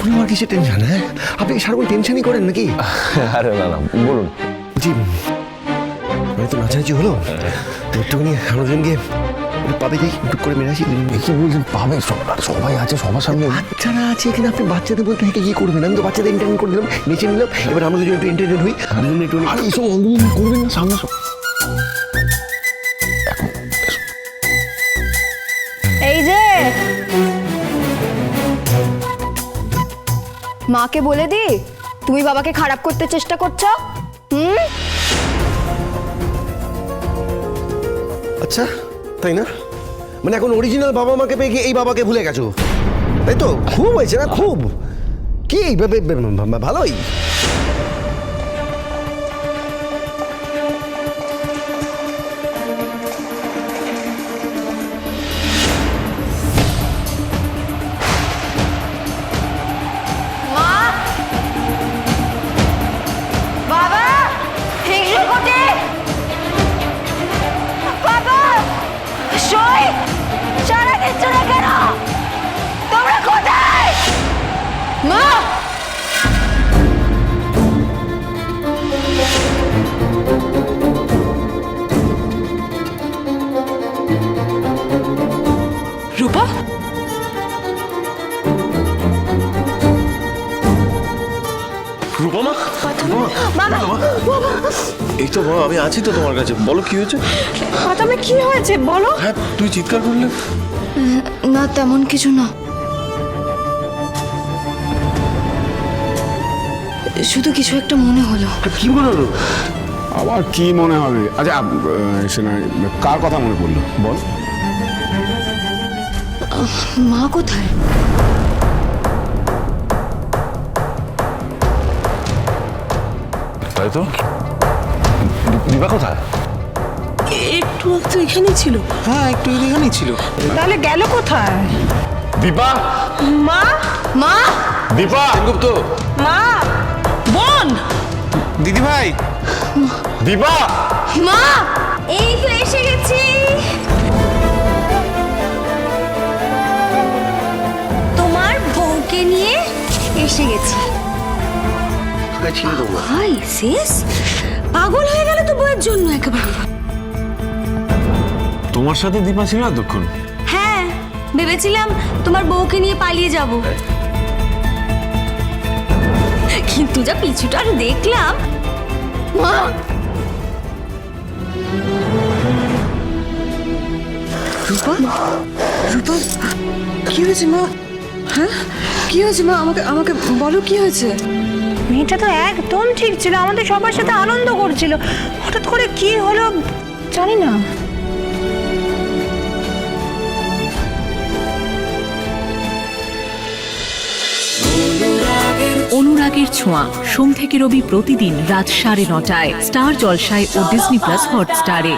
আপনি আমার কিসের টেনশন? হ্যাঁ, আপনি সারাক্ষণ টেনশনই করেন নাকি? আরে না না, বলুন। জি, মানে তো নাচানাচি হলো, তো একটুখানি আমরা দুজন গিয়ে পাবে যাই, টুক করে মেরে আসি। কি বলছেন? পাবে? সবাই আছে, সবার সামনে। বাচ্চারা আছে এখানে, আপনি বাচ্চাদের বলতে থেকে গিয়ে করবেন? আমি তো বাচ্চাদের এন্টারটেন করে দিলাম, নেচে নিলাম, এবার আমরা দুজন একটু এন্টারটেন হই, দুজন একটু। আরে এইসব অঙ্গভঙ্গি করবেন না, সামনে সব। এই যে মাকে বলে দি তুমি বাবাকে খারাপ করতে চেষ্টা করছো। আচ্ছা, তাই না? মানে এখন অরিজিনাল বাবা মাকে পেয়ে গিয়ে এই বাবাকে ভুলে গেছো, তাই তো? খুব হয়েছে না? খুব কি ভালোই। মা, বাবা, হিংসে করতে, বাবা, সই, সারা দিচ্ছ না কেন? তোমরা কোথায়? মা, রূপা, রূপমা, এই তো মা, আমি আছি তো তোমার কাছে। বলো কি হয়েছে? পাতামে কি হয়েছে বলো? হ্যাঁ, তুই চিৎকার করলে। না তেমন কিছু না, শুধু কিছু একটা মনে হলো। কি মনে হলো? আবার কি মনে হবে? আচ্ছা, সে নয়, কার কথা মনে পড়লো বল। মা কোথায়? তাই তো। দিবা কোথায়? একটু তো এখানেই ছিল। হ্যাঁ, একটু এখানেই ছিল। তাহলে গেল কোথায়? দীপা, মা, মা, দীপা, গুপ্ত, মা, বোন, দিদি ভাই, দীপা। মা, এই তো এসে গেছি। তোমার বউকে নিয়ে এসে গেছি। ছিল তোমরা? ভাই শেষ পাগল হয়ে গেল তো বউয়ের জন্য একেবারে। তোমার সাথে দীপা ছিল এতক্ষণ? হ্যাঁ, ভেবেছিলাম তোমার বউকে নিয়ে পালিয়ে যাব, কিন্তু যা পিছুটা দেখলাম। মা, রূপা, রূপা, কি হয়েছে মা? হ্যাঁ, কি হয়েছে মা? আমাকে আমাকে বলো কি হয়েছে? মেয়েটা তো একদম ঠিক ছিল, আমাদের সবার সাথে আনন্দ করছিল, হঠাৎ করে কি হলো জানি না। অনুরাগের ছোঁয়া সোম থেকে রবি প্রতিদিন রাত 9:30টায় স্টার জলসায় ও ডিজনি প্লাস হটস্টারে।